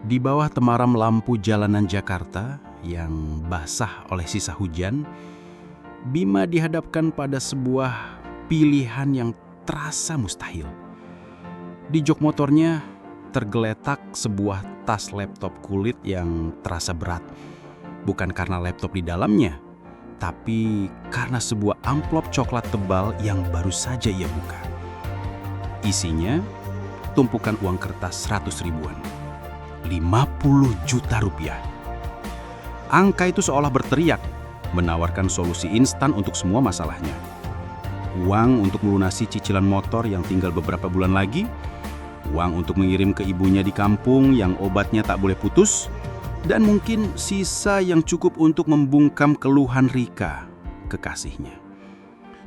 Di bawah temaram lampu jalanan Jakarta yang basah oleh sisa hujan, Bima dihadapkan pada sebuah pilihan yang terasa mustahil. Di jok motornya tergeletak sebuah tas laptop kulit yang terasa berat. Bukan karena laptop di dalamnya, tapi karena sebuah amplop coklat tebal yang baru saja ia buka. Isinya tumpukan uang kertas 100 ribuan. 50 juta rupiah. Angka itu seolah berteriak, menawarkan solusi instan untuk semua masalahnya. Uang untuk melunasi cicilan motor yang tinggal beberapa bulan lagi, uang untuk mengirim ke ibunya di kampung yang obatnya tak boleh putus, dan mungkin sisa yang cukup untuk membungkam keluhan Rika, kekasihnya.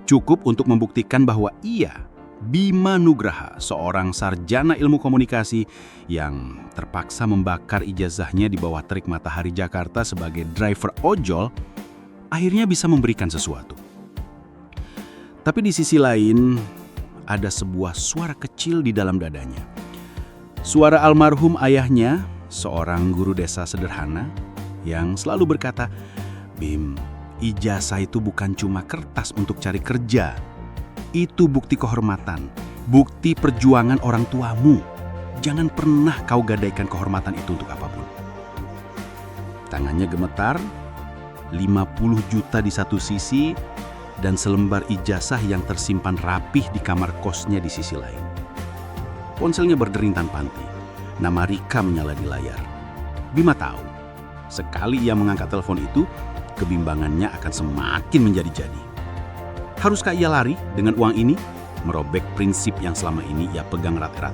Cukup untuk membuktikan bahwa ia, Bima Nugraha, seorang sarjana ilmu komunikasi yang terpaksa membakar ijazahnya di bawah terik matahari Jakarta sebagai driver ojol, akhirnya bisa memberikan sesuatu. Tapi di sisi lain, ada sebuah suara kecil di dalam dadanya. Suara almarhum ayahnya, seorang guru desa sederhana, yang selalu berkata, "Bim, ijazah itu bukan cuma kertas untuk cari kerja. Itu bukti kehormatan, bukti perjuangan orang tuamu. Jangan pernah kau gadaikan kehormatan itu untuk apapun." Tangannya gemetar, 50 juta di satu sisi, dan selembar ijazah yang tersimpan rapih di kamar kosnya di sisi lain. Ponselnya berdering tanpa henti. Nama Rika menyala di layar. Bima tahu, sekali ia mengangkat telepon itu, kebimbangannya akan semakin menjadi-jadi. Haruskah ia lari dengan uang ini, merobek prinsip yang selama ini ia pegang erat-erat?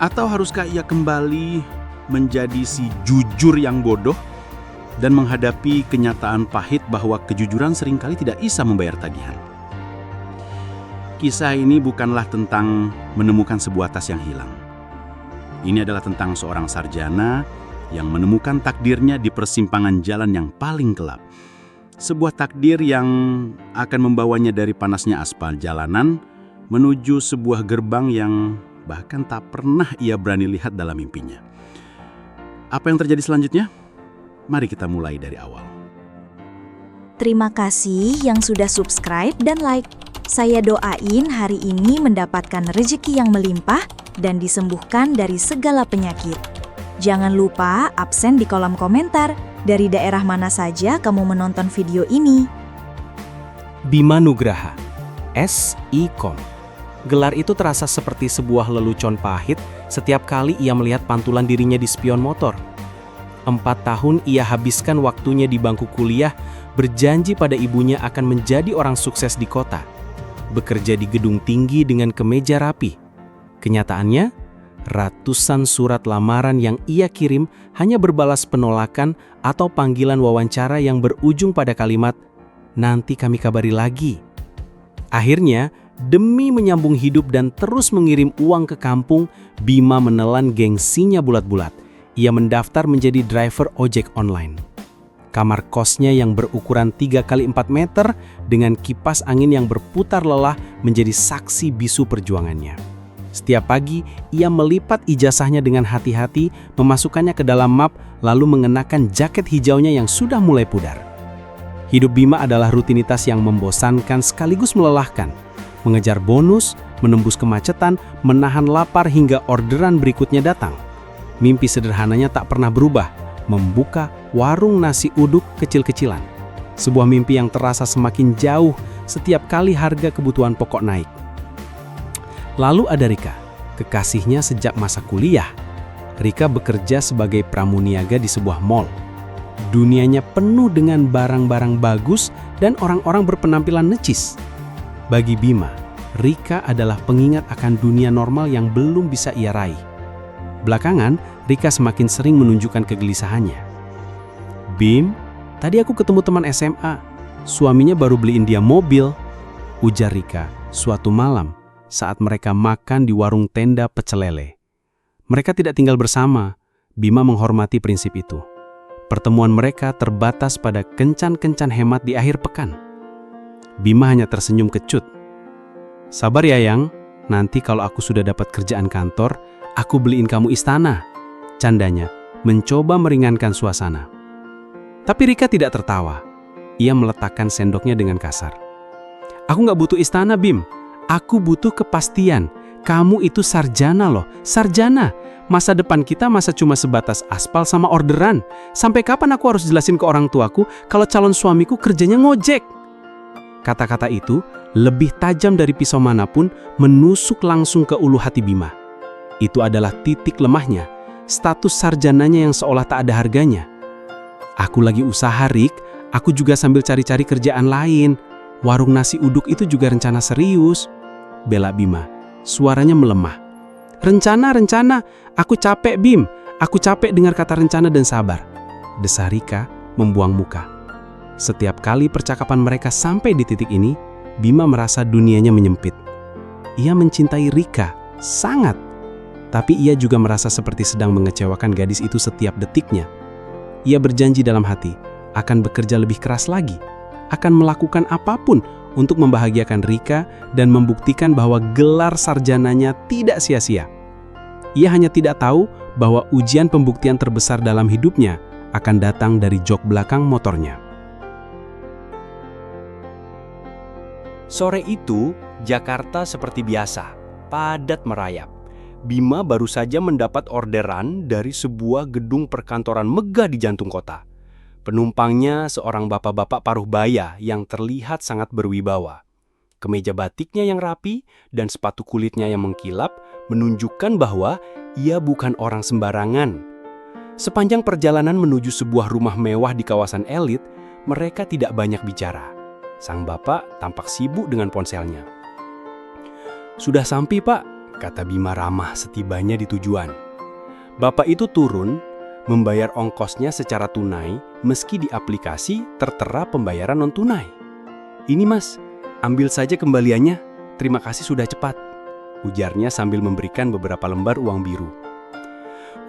Atau haruskah ia kembali menjadi si jujur yang bodoh dan menghadapi kenyataan pahit bahwa kejujuran seringkali tidak bisa membayar tagihan? Kisah ini bukanlah tentang menemukan sebuah tas yang hilang. Ini adalah tentang seorang sarjana yang menemukan takdirnya di persimpangan jalan yang paling gelap. Sebuah takdir yang akan membawanya dari panasnya aspal jalanan menuju sebuah gerbang yang bahkan tak pernah ia berani lihat dalam mimpinya. Apa yang terjadi selanjutnya? Mari kita mulai dari awal. Terima kasih yang sudah subscribe dan like. Saya doain hari ini mendapatkan rezeki yang melimpah dan disembuhkan dari segala penyakit. Jangan lupa absen di kolom komentar. Dari daerah mana saja kamu menonton video ini? Bima Nugraha, S.I.Kom. Gelar itu terasa seperti sebuah lelucon pahit setiap kali ia melihat pantulan dirinya di spion motor. 4 tahun ia habiskan waktunya di bangku kuliah, berjanji pada ibunya akan menjadi orang sukses di kota. Bekerja di gedung tinggi dengan kemeja rapi. Kenyataannya, ratusan surat lamaran yang ia kirim hanya berbalas penolakan atau panggilan wawancara yang berujung pada kalimat, "Nanti kami kabari lagi." Akhirnya, demi menyambung hidup dan terus mengirim uang ke kampung, Bima menelan gengsinya bulat-bulat. Ia mendaftar menjadi driver ojek online. Kamar kosnya yang berukuran 3 kali 4 meter dengan kipas angin yang berputar lelah menjadi saksi bisu perjuangannya. Setiap pagi, ia melipat ijazahnya dengan hati-hati, memasukkannya ke dalam map, lalu mengenakan jaket hijaunya yang sudah mulai pudar. Hidup Bima adalah rutinitas yang membosankan sekaligus melelahkan. Mengejar bonus, menembus kemacetan, menahan lapar hingga orderan berikutnya datang. Mimpi sederhananya tak pernah berubah, membuka warung nasi uduk kecil-kecilan. Sebuah mimpi yang terasa semakin jauh setiap kali harga kebutuhan pokok naik. Lalu ada Rika, kekasihnya sejak masa kuliah. Rika bekerja sebagai pramuniaga di sebuah mall. Dunianya penuh dengan barang-barang bagus dan orang-orang berpenampilan necis. Bagi Bima, Rika adalah pengingat akan dunia normal yang belum bisa ia raih. Belakangan, Rika semakin sering menunjukkan kegelisahannya. "Bim, tadi aku ketemu teman SMA. Suaminya baru beliin dia mobil," ujar Rika suatu malam saat mereka makan di warung tenda pecel lele. Mereka tidak tinggal bersama. Bima menghormati prinsip itu. Pertemuan mereka terbatas pada kencan-kencan hemat di akhir pekan. Bima hanya tersenyum kecut. "Sabar ya, Yang. Nanti kalau aku sudah dapat kerjaan kantor, aku beliin kamu istana," candanya mencoba meringankan suasana. Tapi Rika tidak tertawa. Ia meletakkan sendoknya dengan kasar. Aku nggak butuh istana, Bim. Aku butuh kepastian. Kamu itu sarjana loh, sarjana. Masa depan kita masa cuma sebatas aspal sama orderan. Sampai kapan aku harus jelasin ke orang tuaku kalau calon suamiku kerjanya ngojek? Kata-kata itu lebih tajam dari pisau manapun menusuk langsung ke ulu hati Bima. Itu adalah titik lemahnya, status sarjananya yang seolah tak ada harganya. Aku lagi usaha, Rik. Aku juga sambil cari-cari kerjaan lain. Warung nasi uduk itu juga rencana serius. Bela Bima, suaranya melemah. Rencana, aku capek, Bim. Aku capek dengar kata rencana dan sabar. Desah Rika membuang muka. Setiap kali percakapan mereka sampai di titik ini, Bima merasa dunianya menyempit. Ia mencintai Rika, sangat. Tapi ia juga merasa seperti sedang mengecewakan gadis itu setiap detiknya. Ia berjanji dalam hati, akan bekerja lebih keras lagi, akan melakukan apapun untuk membahagiakan Rika dan membuktikan bahwa gelar sarjananya tidak sia-sia. Ia hanya tidak tahu bahwa ujian pembuktian terbesar dalam hidupnya akan datang dari jok belakang motornya. Sore itu, Jakarta seperti biasa, padat merayap. Bima baru saja mendapat orderan dari sebuah gedung perkantoran megah di jantung kota. Penumpangnya seorang bapak-bapak paruh baya yang terlihat sangat berwibawa. Kemeja batiknya yang rapi dan sepatu kulitnya yang mengkilap menunjukkan bahwa ia bukan orang sembarangan. Sepanjang perjalanan menuju sebuah rumah mewah di kawasan elit, mereka tidak banyak bicara. Sang bapak tampak sibuk dengan ponselnya. "Sudah sampai, Pak," kata Bima ramah setibanya di tujuan. Bapak itu turun, membayar ongkosnya secara tunai meski di aplikasi tertera pembayaran non-tunai. "Ini Mas, ambil saja kembaliannya. Terima kasih sudah cepat," ujarnya sambil memberikan beberapa lembar uang biru.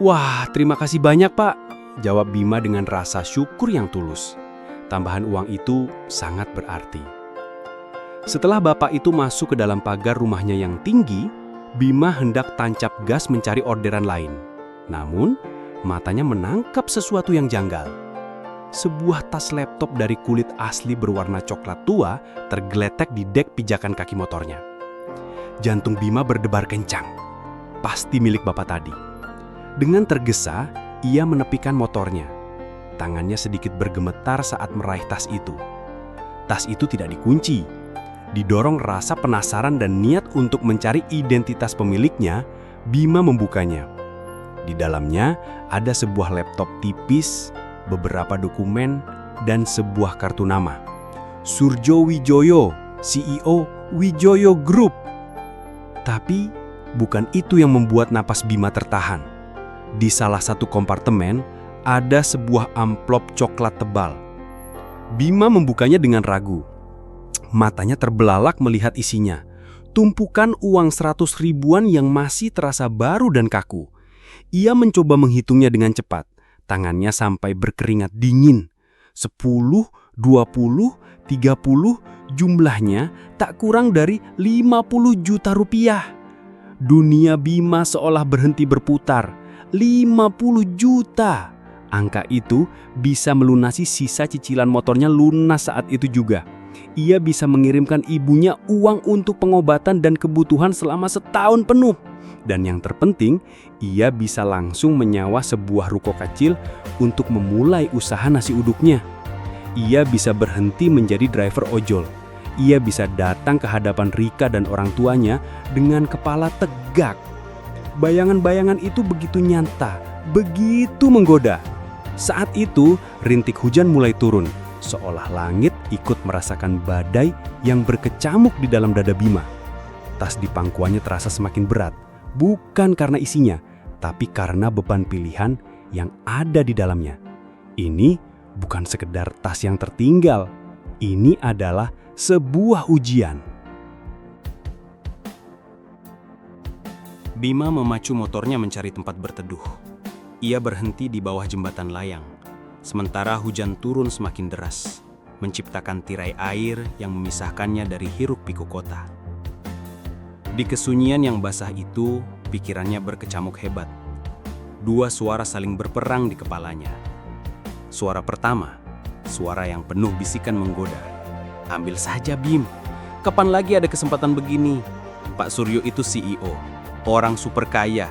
"Wah, terima kasih banyak Pak," jawab Bima dengan rasa syukur yang tulus. Tambahan uang itu sangat berarti. Setelah bapak itu masuk ke dalam pagar rumahnya yang tinggi, Bima hendak tancap gas mencari orderan lain. Namun, matanya menangkap sesuatu yang janggal. Sebuah tas laptop dari kulit asli berwarna coklat tua tergeletek di dek pijakan kaki motornya. Jantung Bima berdebar kencang. Pasti milik bapak tadi. Dengan tergesa, ia menepikan motornya. Tangannya sedikit bergemetar saat meraih tas itu. Tas itu tidak dikunci. Didorong rasa penasaran dan niat untuk mencari identitas pemiliknya, Bima membukanya. Di dalamnya ada sebuah laptop tipis, beberapa dokumen, dan sebuah kartu nama. Surjo Wijoyo, CEO Wijoyo Group. Tapi bukan itu yang membuat napas Bima tertahan. Di salah satu kompartemen ada sebuah amplop coklat tebal. Bima membukanya dengan ragu. Matanya terbelalak melihat isinya. Tumpukan uang 100 ribuan yang masih terasa baru dan kaku. Ia mencoba menghitungnya dengan cepat. Tangannya sampai berkeringat dingin. 10, 20, 30, jumlahnya tak kurang dari 50 juta rupiah. Dunia Bima seolah berhenti berputar. 50 juta. Angka itu bisa melunasi sisa cicilan motornya lunas saat itu juga. Ia bisa mengirimkan ibunya uang untuk pengobatan dan kebutuhan selama setahun penuh. Dan yang terpenting, ia bisa langsung menyewa sebuah ruko kecil untuk memulai usaha nasi uduknya. Ia bisa berhenti menjadi driver ojol. Ia bisa datang ke hadapan Rika dan orang tuanya dengan kepala tegak. Bayangan-bayangan itu begitu nyata, begitu menggoda. Saat itu, rintik hujan mulai turun, seolah langit ikut merasakan badai yang berkecamuk di dalam dada Bima. Tas di pangkuannya terasa semakin berat, bukan karena isinya, tapi karena beban pilihan yang ada di dalamnya. Ini bukan sekedar tas yang tertinggal, ini adalah sebuah ujian. Bima memacu motornya mencari tempat berteduh. Ia berhenti di bawah jembatan layang, sementara hujan turun semakin deras, menciptakan tirai air yang memisahkannya dari hiruk-pikuk kota. Di kesunyian yang basah itu, pikirannya berkecamuk hebat. Dua suara saling berperang di kepalanya. Suara pertama, suara yang penuh bisikan menggoda. Ambil saja Bim, kapan lagi ada kesempatan begini? Pak Suryo itu CEO, orang super kaya.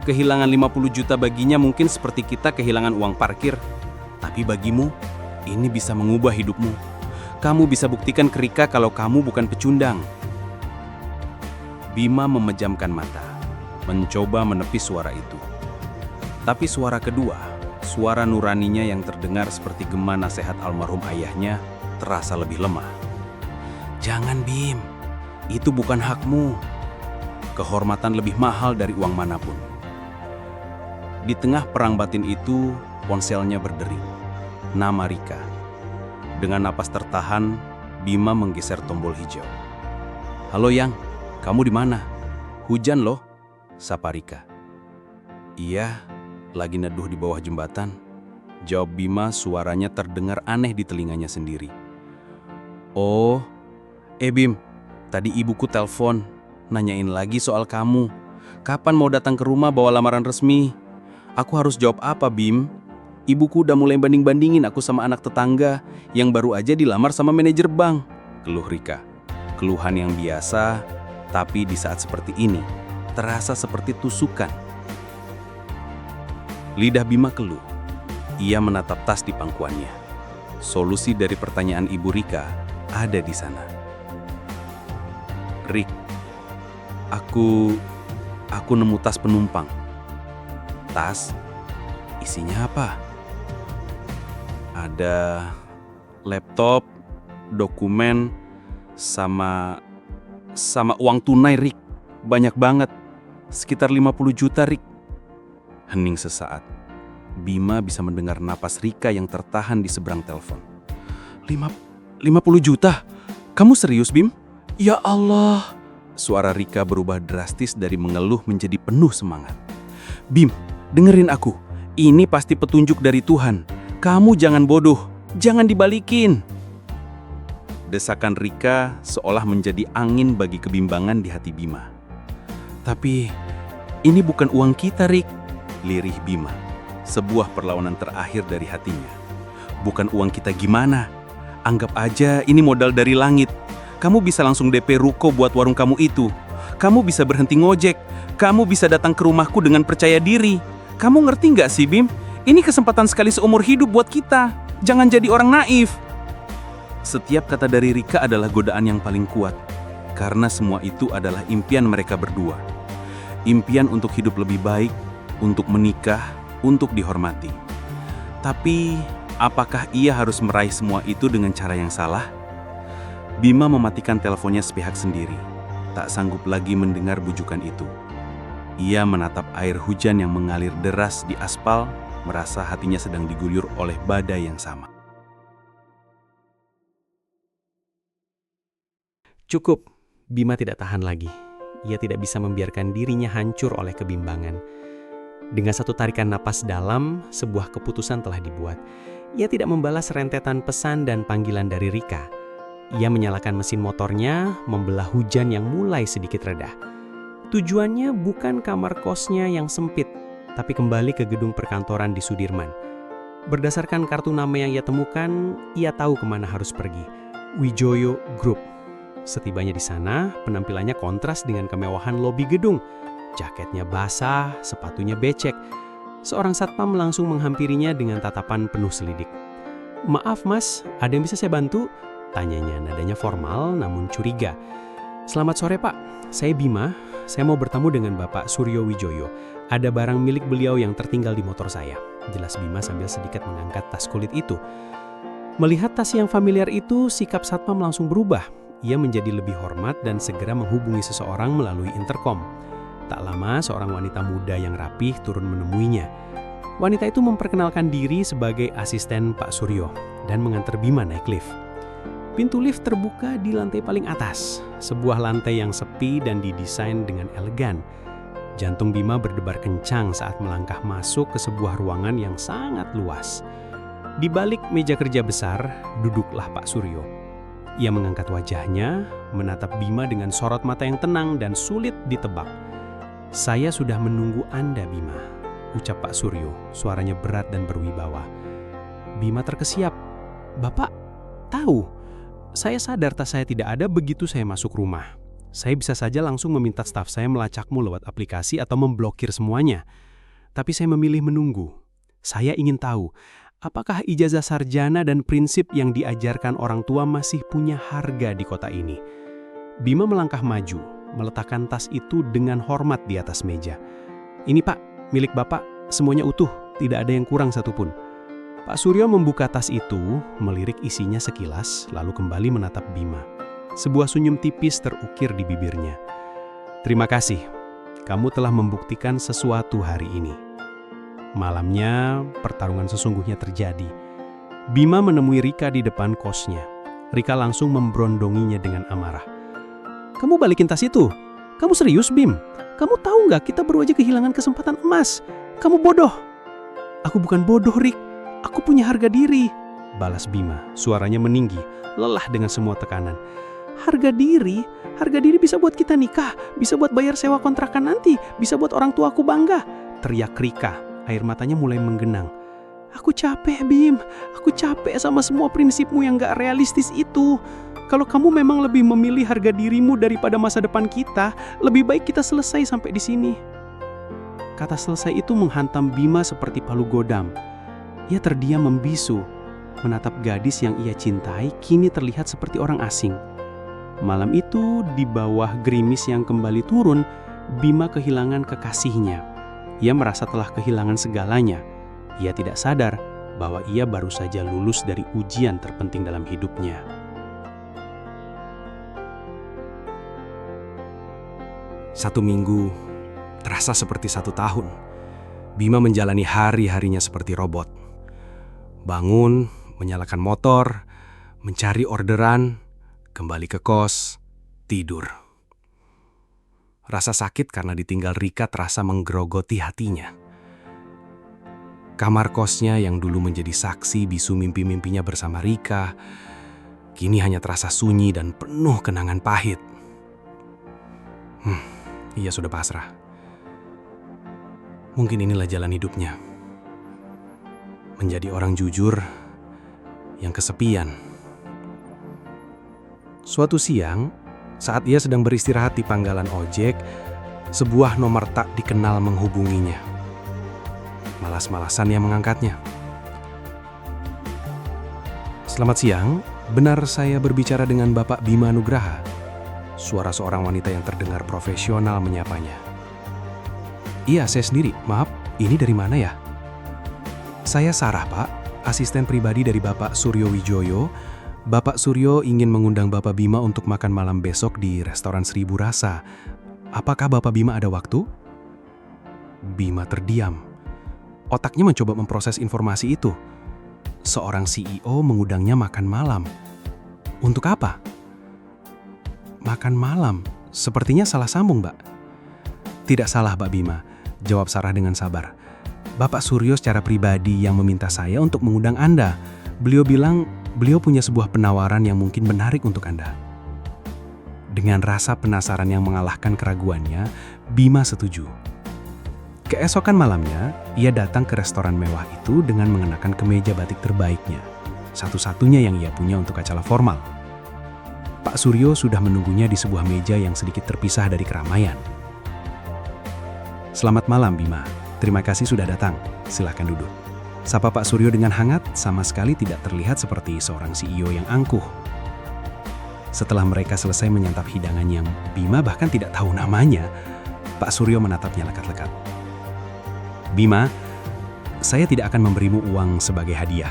Kehilangan 50 juta baginya mungkin seperti kita kehilangan uang parkir. Tapi bagimu, ini bisa mengubah hidupmu. Kamu bisa buktikan ke Rika kalau kamu bukan pecundang. Bima memejamkan mata, mencoba menepis suara itu. Tapi suara kedua, suara nuraninya yang terdengar seperti gema nasihat almarhum ayahnya, terasa lebih lemah. Jangan Bim, itu bukan hakmu. Kehormatan lebih mahal dari uang manapun. Di tengah perang batin itu, ponselnya berdering. Nama Rika. Dengan napas tertahan, Bima menggeser tombol hijau. Halo Yang, kamu di mana? Hujan loh, sapa Rika. Iya, lagi neduh di bawah jembatan. Jawab Bima, suaranya terdengar aneh di telinganya sendiri. Oh, Bim, tadi ibuku telepon, nanyain lagi soal kamu. Kapan mau datang ke rumah bawa lamaran resmi? Aku harus jawab apa, Bim? Ibuku udah mulai banding-bandingin aku sama anak tetangga yang baru aja dilamar sama manajer bank. Keluh Rika. Keluhan yang biasa, tapi di saat seperti ini, terasa seperti tusukan. Lidah Bima keluh. Ia menatap tas di pangkuannya. Solusi dari pertanyaan Ibu Rika ada di sana. Rik, aku nemu tas penumpang. Tas? Isinya apa? Ada laptop, dokumen, sama uang tunai, Rik. Banyak banget. Sekitar 50 juta, Rik. Hening sesaat. Bima bisa mendengar napas Rika yang tertahan di seberang telepon. 50 juta? Kamu serius, Bim? Ya Allah. Suara Rika berubah drastis dari mengeluh menjadi penuh semangat. Bim, dengerin aku. Ini pasti petunjuk dari Tuhan. Kamu jangan bodoh, jangan dibalikin. Desakan Rika seolah menjadi angin bagi kebimbangan di hati Bima. Tapi, ini bukan uang kita, Rik. Lirih Bima. Sebuah perlawanan terakhir dari hatinya. Bukan uang kita gimana? Anggap aja ini modal dari langit. Kamu bisa langsung DP ruko buat warung kamu itu. Kamu bisa berhenti ngojek. Kamu bisa datang ke rumahku dengan percaya diri. Kamu ngerti nggak sih, Bim? Ini kesempatan sekali seumur hidup buat kita. Jangan jadi orang naif. Setiap kata dari Rika adalah godaan yang paling kuat. Karena semua itu adalah impian mereka berdua. Impian untuk hidup lebih baik, untuk menikah, untuk dihormati. Tapi, apakah ia harus meraih semua itu dengan cara yang salah? Bima mematikan teleponnya sepihak sendiri. Tak sanggup lagi mendengar bujukan itu. Ia menatap air hujan yang mengalir deras di aspal, merasa hatinya sedang diguyur oleh badai yang sama. Cukup, Bima tidak tahan lagi. Ia tidak bisa membiarkan dirinya hancur oleh kebimbangan. Dengan satu tarikan napas dalam, sebuah keputusan telah dibuat. Ia tidak membalas rentetan pesan dan panggilan dari Rika. Ia menyalakan mesin motornya, membelah hujan yang mulai sedikit reda. Tujuannya bukan kamar kosnya yang sempit, tapi kembali ke gedung perkantoran di Sudirman. Berdasarkan kartu nama yang ia temukan, ia tahu kemana harus pergi. Wijoyo Group. Setibanya di sana, penampilannya kontras dengan kemewahan lobi gedung. Jaketnya basah, sepatunya becek. Seorang satpam langsung menghampirinya dengan tatapan penuh selidik. "Maaf mas, ada yang bisa saya bantu?" Tanyanya nadanya formal namun curiga. "Selamat sore pak, saya Bima. Saya mau bertemu dengan Bapak Suryo Wijoyo. Ada barang milik beliau yang tertinggal di motor saya." Jelas Bima sambil sedikit mengangkat tas kulit itu. Melihat tas yang familiar itu, sikap satpam langsung berubah. Ia menjadi lebih hormat dan segera menghubungi seseorang melalui interkom. Tak lama, seorang wanita muda yang rapih turun menemuinya. Wanita itu memperkenalkan diri sebagai asisten Pak Suryo dan mengantar Bima naik lift. Pintu lift terbuka di lantai paling atas, sebuah lantai yang sepi dan didesain dengan elegan. Jantung Bima berdebar kencang saat melangkah masuk ke sebuah ruangan yang sangat luas. Di balik meja kerja besar, duduklah Pak Suryo. Ia mengangkat wajahnya, menatap Bima dengan sorot mata yang tenang dan sulit ditebak. "Saya sudah menunggu Anda, Bima. ucap Pak Suryo, suaranya berat dan berwibawa. Bima terkesiap. Bapak tahu, saya sadar tas saya tidak ada begitu saya masuk rumah. Saya bisa saja langsung meminta staf saya melacakmu lewat aplikasi atau memblokir semuanya. Tapi saya memilih menunggu. Saya ingin tahu, apakah ijazah sarjana dan prinsip yang diajarkan orang tua masih punya harga di kota ini? Bima melangkah maju, meletakkan tas itu dengan hormat di atas meja. Ini Pak, milik Bapak, semuanya utuh, tidak ada yang kurang satupun. Pak Suryo membuka tas itu, melirik isinya sekilas, lalu kembali menatap Bima. Sebuah senyum tipis terukir di bibirnya. Terima kasih, kamu telah membuktikan sesuatu hari ini. Malamnya, pertarungan sesungguhnya terjadi. Bima menemui Rika di depan kosnya. Rika langsung memberondonginya dengan amarah. Kamu balikin tas itu? Kamu serius, Bim? Kamu tahu nggak kita baru aja kehilangan kesempatan emas? Kamu bodoh. Aku bukan bodoh, Rik. Aku punya harga diri, balas Bima. Suaranya meninggi, lelah dengan semua tekanan. Harga diri bisa buat kita nikah, bisa buat bayar sewa kontrakan nanti, bisa buat orang tua aku bangga, teriak Rika. Air matanya mulai menggenang. Aku capek, Bim. Aku capek sama semua prinsipmu yang gak realistis itu. Kalau kamu memang lebih memilih harga dirimu daripada masa depan kita, lebih baik kita selesai sampai di sini. Kata selesai itu menghantam Bima seperti palu godam. Ia terdiam membisu, menatap gadis yang ia cintai kini terlihat seperti orang asing. Malam itu, di bawah gerimis yang kembali turun, Bima kehilangan kekasihnya. Ia merasa telah kehilangan segalanya. Ia tidak sadar bahwa ia baru saja lulus dari ujian terpenting dalam hidupnya. Satu minggu terasa seperti 1 tahun. Bima menjalani hari-harinya seperti robot. Bangun, menyalakan motor, mencari orderan, kembali ke kos, tidur. Rasa sakit karena ditinggal Rika terasa menggerogoti hatinya. Kamar kosnya yang dulu menjadi saksi bisu mimpi-mimpinya bersama Rika, kini hanya terasa sunyi dan penuh kenangan pahit. Ia sudah pasrah. Mungkin inilah jalan hidupnya. Menjadi orang jujur yang kesepian. Suatu siang, saat ia sedang beristirahat di panggalan ojek, sebuah nomor tak dikenal menghubunginya. Malas-malasan ia mengangkatnya. Selamat siang, benar saya berbicara dengan Bapak Bima Nugraha? Suara seorang wanita yang terdengar profesional menyapanya. Iya, saya sendiri. Maaf, ini dari mana ya? Saya Sarah, Pak, asisten pribadi dari Bapak Suryo Wijoyo. Bapak Suryo ingin mengundang Bapak Bima untuk makan malam besok di restoran Seribu Rasa. Apakah Bapak Bima ada waktu? Bima terdiam. Otaknya mencoba memproses informasi itu. Seorang CEO mengundangnya makan malam. Untuk apa? Makan malam? Sepertinya salah sambung, Mbak. Tidak salah, Mbak Bima, jawab Sarah dengan sabar. Bapak Suryo secara pribadi yang meminta saya untuk mengundang Anda. Beliau bilang beliau punya sebuah penawaran yang mungkin menarik untuk Anda. Dengan rasa penasaran yang mengalahkan keraguannya, Bima setuju. Keesokan malamnya, ia datang ke restoran mewah itu dengan mengenakan kemeja batik terbaiknya, satu-satunya yang ia punya untuk acara formal. Pak Suryo sudah menunggunya di sebuah meja yang sedikit terpisah dari keramaian. Selamat malam, Bima. Terima kasih sudah datang. Silakan duduk. Sapa Pak Suryo dengan hangat, sama sekali tidak terlihat seperti seorang CEO yang angkuh. Setelah mereka selesai menyantap hidangan yang Bima bahkan tidak tahu namanya, Pak Suryo menatapnya lekat-lekat. Bima, saya tidak akan memberimu uang sebagai hadiah.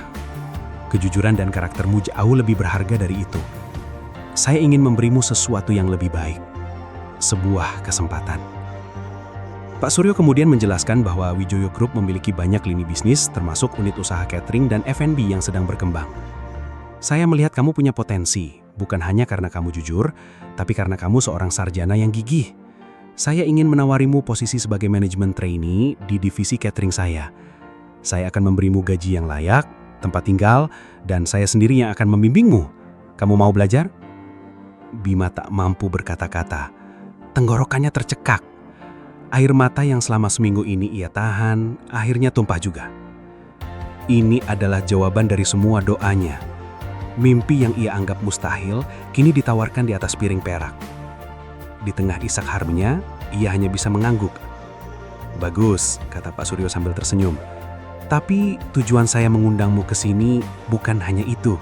Kejujuran dan karaktermu jauh lebih berharga dari itu. Saya ingin memberimu sesuatu yang lebih baik. Sebuah kesempatan. Pak Suryo kemudian menjelaskan bahwa Wijoyo Group memiliki banyak lini bisnis, termasuk unit usaha catering dan F&B yang sedang berkembang. Saya melihat kamu punya potensi, bukan hanya karena kamu jujur, tapi karena kamu seorang sarjana yang gigih. Saya ingin menawarimu posisi sebagai manajemen trainee di divisi catering saya. Saya akan memberimu gaji yang layak, tempat tinggal, dan saya sendiri yang akan membimbingmu. Kamu mau belajar? Bima tak mampu berkata-kata. Tenggorokannya tercekak. Air mata yang selama seminggu ini ia tahan, akhirnya tumpah juga. Ini adalah jawaban dari semua doanya. Mimpi yang ia anggap mustahil, kini ditawarkan di atas piring perak. Di tengah isak harunya, ia hanya bisa mengangguk. "Bagus," kata Pak Suryo sambil tersenyum. "Tapi tujuan saya mengundangmu ke sini bukan hanya itu."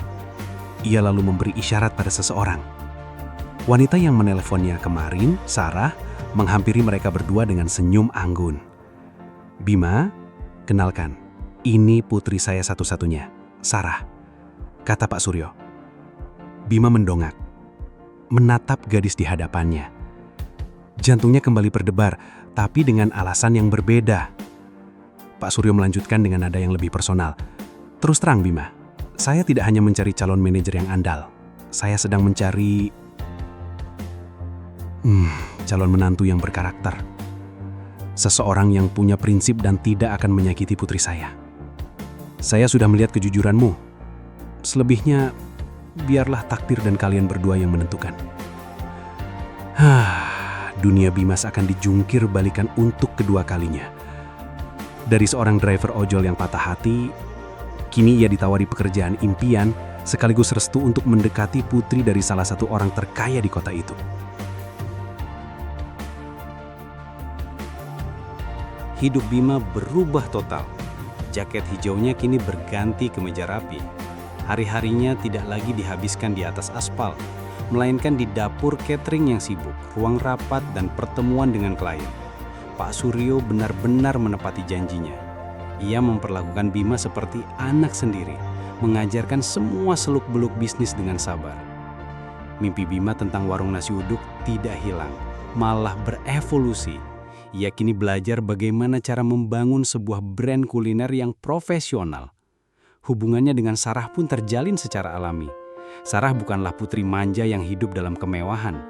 Ia lalu memberi isyarat pada seseorang. Wanita yang meneleponnya kemarin, Sarah, menghampiri mereka berdua dengan senyum anggun. "Bima, kenalkan, ini putri saya satu-satunya, Sarah," kata Pak Suryo. Bima mendongak, menatap gadis di hadapannya. Jantungnya kembali berdebar, tapi dengan alasan yang berbeda. Pak Suryo melanjutkan dengan nada yang lebih personal. "Terus terang, Bima, saya tidak hanya mencari calon manajer yang andal. Saya sedang mencari calon menantu yang berkarakter. Seseorang yang punya prinsip dan tidak akan menyakiti putri saya. Saya sudah melihat kejujuranmu. Selebihnya, biarlah takdir dan kalian berdua yang menentukan." Dunia Bima akan dijungkir balikan untuk kedua kalinya. Dari seorang driver ojol yang patah hati, kini ia ditawari pekerjaan impian sekaligus restu untuk mendekati putri dari salah satu orang terkaya di kota itu. Hidup Bima berubah total. Jaket hijaunya kini berganti kemeja rapi. Hari-harinya tidak lagi dihabiskan di atas aspal, melainkan di dapur catering yang sibuk, ruang rapat, dan pertemuan dengan klien. Pak Suryo benar-benar menepati janjinya. Ia memperlakukan Bima seperti anak sendiri, mengajarkan semua seluk-beluk bisnis dengan sabar. Mimpi Bima tentang warung nasi uduk tidak hilang, malah berevolusi. Ia kini belajar bagaimana cara membangun sebuah brand kuliner yang profesional. Hubungannya dengan Sarah pun terjalin secara alami. Sarah bukanlah putri manja yang hidup dalam kemewahan.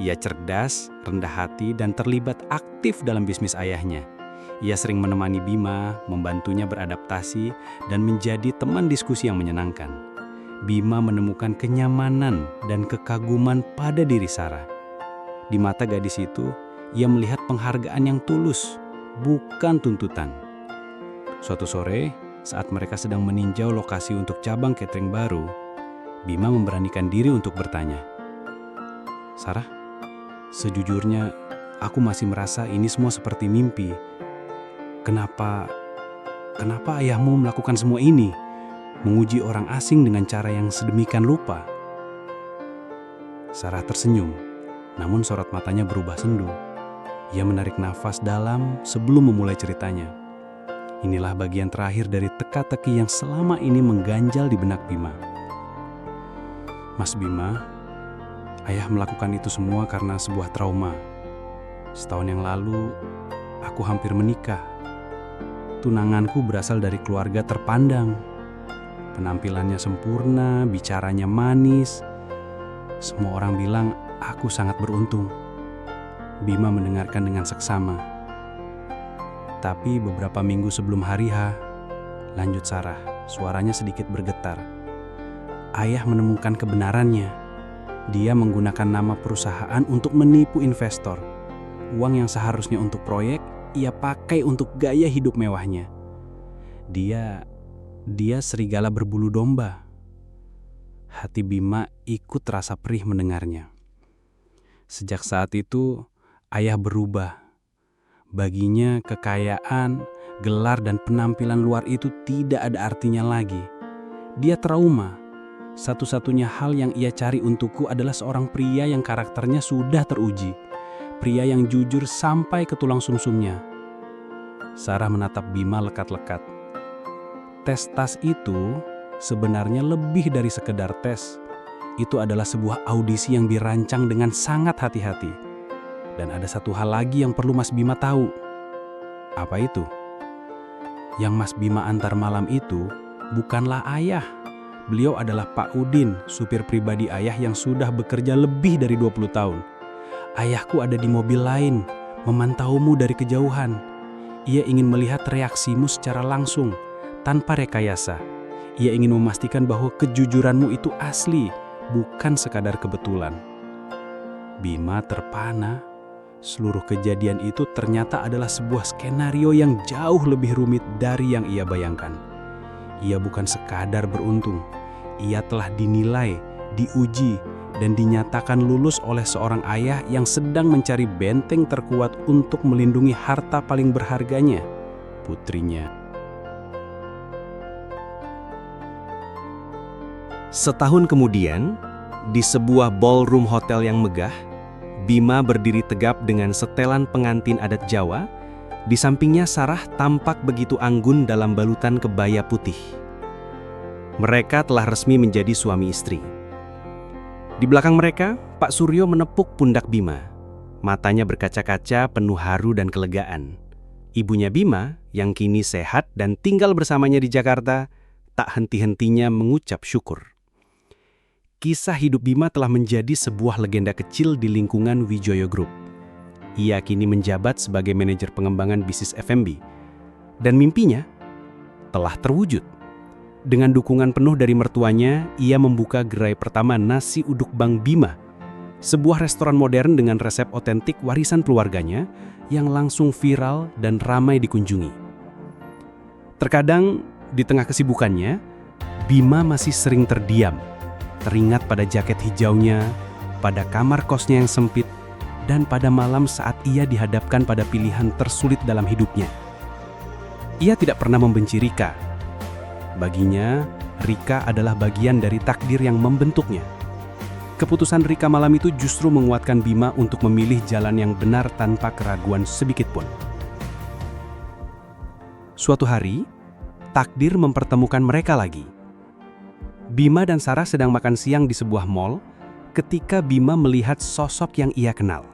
Ia cerdas, rendah hati, dan terlibat aktif dalam bisnis ayahnya. Ia sering menemani Bima, membantunya beradaptasi, dan menjadi teman diskusi yang menyenangkan. Bima menemukan kenyamanan dan kekaguman pada diri Sarah. Di mata gadis itu, ia melihat penghargaan yang tulus, bukan tuntutan. Suatu sore, saat mereka sedang meninjau lokasi untuk cabang catering baru, Bima memberanikan diri untuk bertanya, "Sarah, sejujurnya aku masih merasa ini semua seperti mimpi. Kenapa ayahmu melakukan semua ini? Menguji orang asing dengan cara yang sedemikian lupa?" Sarah tersenyum, namun sorot matanya berubah sendu. Ia menarik nafas dalam sebelum memulai ceritanya. Inilah bagian terakhir dari teka-teki yang selama ini mengganjal di benak Bima. "Mas Bima, ayah melakukan itu semua karena sebuah trauma. Setahun yang lalu, aku hampir menikah. Tunanganku berasal dari keluarga terpandang. Penampilannya sempurna, bicaranya manis. Semua orang bilang aku sangat beruntung." Bima mendengarkan dengan seksama. "Tapi beberapa minggu sebelum hari H," lanjut Sarah, suaranya sedikit bergetar, "ayah menemukan kebenarannya. Dia menggunakan nama perusahaan untuk menipu investor. Uang yang seharusnya untuk proyek, ia pakai untuk gaya hidup mewahnya. Dia serigala berbulu domba." Hati Bima ikut rasa perih mendengarnya. Sejak saat itu, ayah berubah. Baginya kekayaan, gelar, dan penampilan luar itu tidak ada artinya lagi. Dia trauma. Satu-satunya hal yang ia cari untukku adalah seorang pria yang karakternya sudah teruji. Pria yang jujur sampai ke tulang sumsumnya. Sarah menatap Bima lekat-lekat. Tes tas itu sebenarnya lebih dari sekedar tes. Itu adalah sebuah audisi yang dirancang dengan sangat hati-hati. Dan ada satu hal lagi yang perlu Mas Bima tahu. Apa itu? Yang Mas Bima antar malam itu bukanlah ayah. Beliau adalah Pak Udin, supir pribadi ayah yang sudah bekerja lebih dari 20 tahun. Ayahku ada di mobil lain, memantaumu dari kejauhan. Ia ingin melihat reaksimu secara langsung, tanpa rekayasa. Ia ingin memastikan bahwa kejujuranmu itu asli, bukan sekadar kebetulan. Bima terpana. Seluruh kejadian itu ternyata adalah sebuah skenario yang jauh lebih rumit dari yang ia bayangkan. Ia bukan sekadar beruntung, ia telah dinilai, diuji, dan dinyatakan lulus oleh seorang ayah yang sedang mencari benteng terkuat untuk melindungi harta paling berharganya, putrinya. Setahun kemudian, di sebuah ballroom hotel yang megah, Bima berdiri tegap dengan setelan pengantin adat Jawa. Di sampingnya Sarah tampak begitu anggun dalam balutan kebaya putih. Mereka telah resmi menjadi suami istri. Di belakang mereka, Pak Suryo menepuk pundak Bima. Matanya berkaca-kaca penuh haru dan kelegaan. Ibunya Bima, yang kini sehat dan tinggal bersamanya di Jakarta, tak henti-hentinya mengucap syukur. Kisah hidup Bima telah menjadi sebuah legenda kecil di lingkungan Wijoyo Group. Ia kini menjabat sebagai manajer pengembangan bisnis F&B. Dan mimpinya telah terwujud. Dengan dukungan penuh dari mertuanya, ia membuka gerai pertama nasi uduk Bang Bima, sebuah restoran modern dengan resep otentik warisan keluarganya yang langsung viral dan ramai dikunjungi. Terkadang, di tengah kesibukannya, Bima masih sering terdiam, teringat pada jaket hijaunya, pada kamar kosnya yang sempit, dan pada malam saat ia dihadapkan pada pilihan tersulit dalam hidupnya. Ia tidak pernah membenci Rika. Baginya, Rika adalah bagian dari takdir yang membentuknya. Keputusan Rika malam itu justru menguatkan Bima untuk memilih jalan yang benar tanpa keraguan sedikitpun. Suatu hari, takdir mempertemukan mereka lagi. Bima dan Sarah sedang makan siang di sebuah mall ketika Bima melihat sosok yang ia kenal,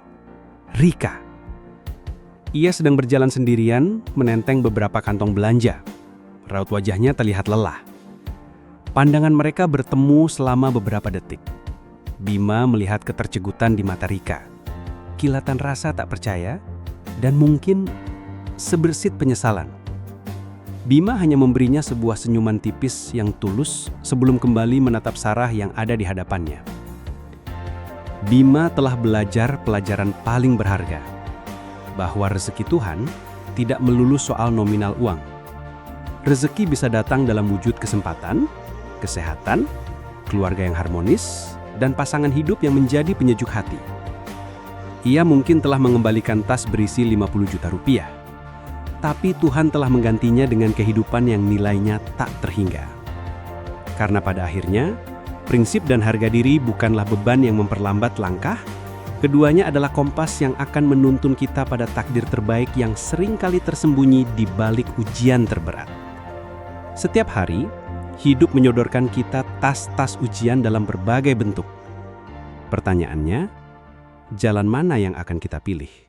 Rika. Ia sedang berjalan sendirian, menenteng beberapa kantong belanja. Raut wajahnya terlihat lelah. Pandangan mereka bertemu selama beberapa detik. Bima melihat ketercegutan di mata Rika, kilatan rasa tak percaya, dan mungkin sebersit penyesalan. Bima hanya memberinya sebuah senyuman tipis yang tulus sebelum kembali menatap Sarah yang ada di hadapannya. Bima telah belajar pelajaran paling berharga, bahwa rezeki Tuhan tidak melulu soal nominal uang. Rezeki bisa datang dalam wujud kesempatan, kesehatan, keluarga yang harmonis, dan pasangan hidup yang menjadi penyejuk hati. Ia mungkin telah mengembalikan tas berisi 50 juta rupiah. Tapi Tuhan telah menggantinya dengan kehidupan yang nilainya tak terhingga. Karena pada akhirnya, prinsip dan harga diri bukanlah beban yang memperlambat langkah, keduanya adalah kompas yang akan menuntun kita pada takdir terbaik yang seringkali tersembunyi di balik ujian terberat. Setiap hari, hidup menyodorkan kita tas-tas ujian dalam berbagai bentuk. Pertanyaannya, jalan mana yang akan kita pilih?